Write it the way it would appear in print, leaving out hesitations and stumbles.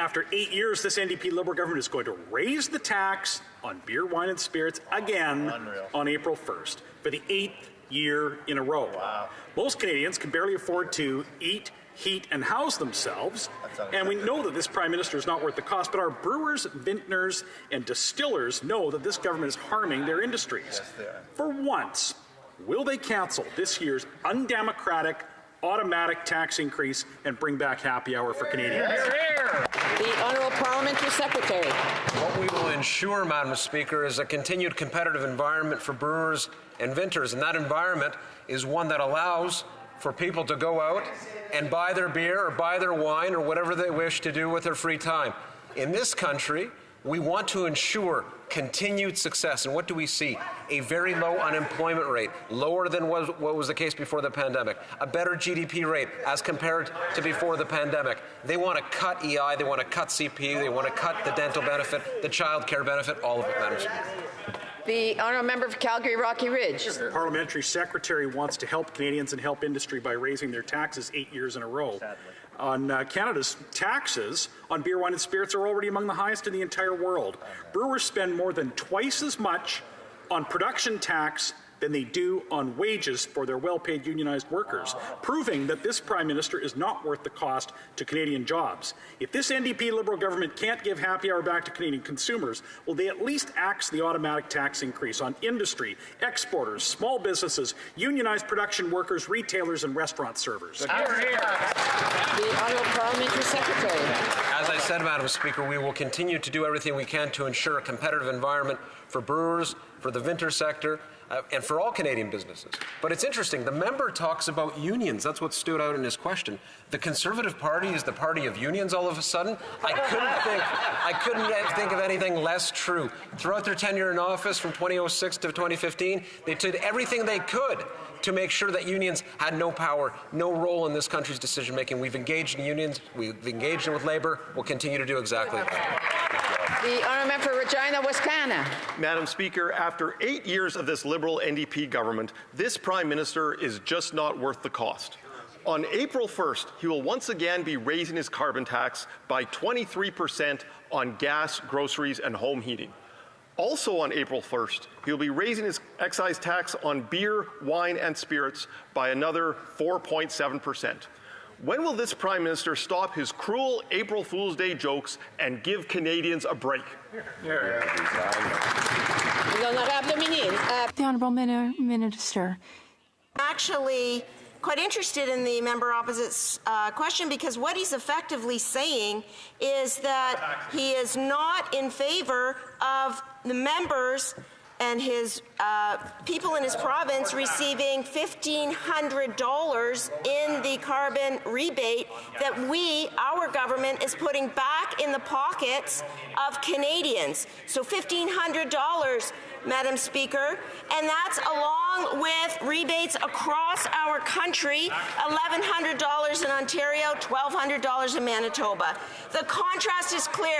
after 8 years, this NDP-Liberal government is going to raise the tax on beer, wine, and spirits again on April 1st for the 8th year in a row. Wow. Most Canadians can barely afford to eat, heat, and house themselves, and we know that this Prime Minister is not worth the cost, but our brewers, vintners, and distillers know that this government is harming their industries. Yes, for once, will they cancel this year's undemocratic automatic tax increase and bring back happy hour for Canadians? The Honourable Parliamentary Secretary. What we will ensure, Madam Speaker, is a continued competitive environment for brewers and vintners, and that environment is one that allows for people to go out and buy their beer or buy their wine or whatever they wish to do with their free time. In this country, we want to ensure continued success. And what do we see? A very low unemployment rate, lower than what was the case before the pandemic, a better GDP rate as compared to before the pandemic. They want to cut EI, they want to cut CP, they want to cut the dental benefit, the child care benefit, all of it, Madam Speaker. The Honourable Member for Calgary Rocky Ridge. The Parliamentary Secretary wants to help Canadians and help industry by raising their taxes 8 years in a row. On Canada's taxes on beer, wine, and spirits are already among the highest in the entire world. Brewers spend more than twice as much on production tax than they do on wages for their well-paid unionized workers, proving that this Prime Minister is not worth the cost to Canadian jobs. If this NDP-Liberal government can't give happy hour back to Canadian consumers, will they at least axe the automatic tax increase on industry, exporters, small businesses, unionized production workers, retailers, and restaurant servers? The Honourable Parliamentary Secretary. As I said, Madam Speaker, we will continue to do everything we can to ensure a competitive environment for brewers, for the vintner sector, and for all Canadian businesses. But it's interesting, the member talks about unions. That's what stood out in his question. The Conservative Party is the party of unions all of a sudden? I couldn't think of anything less true. Throughout their tenure in office from 2006 to 2015, they did everything they could to make sure that unions had no power, no role in this country's decision-making. We've engaged in unions, we've engaged with Labour, we'll continue to do exactly that. The Honourable Member for Regina, Wascana. Madam Speaker, after 8 years of this Liberal NDP government, this Prime Minister is just not worth the cost. On April 1st, he will once again be raising his carbon tax by 23% on gas, groceries, and home heating. Also on April 1st, he will be raising his excise tax on beer, wine, and spirits by another 4.7%. When will this Prime Minister stop his cruel April Fool's Day jokes and give Canadians a break? The Honourable Minister. Actually, quite interested in the member opposite's question, because what he's effectively saying is that he is not in favour of the members and his people in his province receiving $1,500 in the carbon rebate that our government, is putting back in the pockets of Canadians. So $1,500, Madam Speaker, and that's along with rebates across our country, $1,100 in Ontario, $1,200 in Manitoba. The contrast is clear.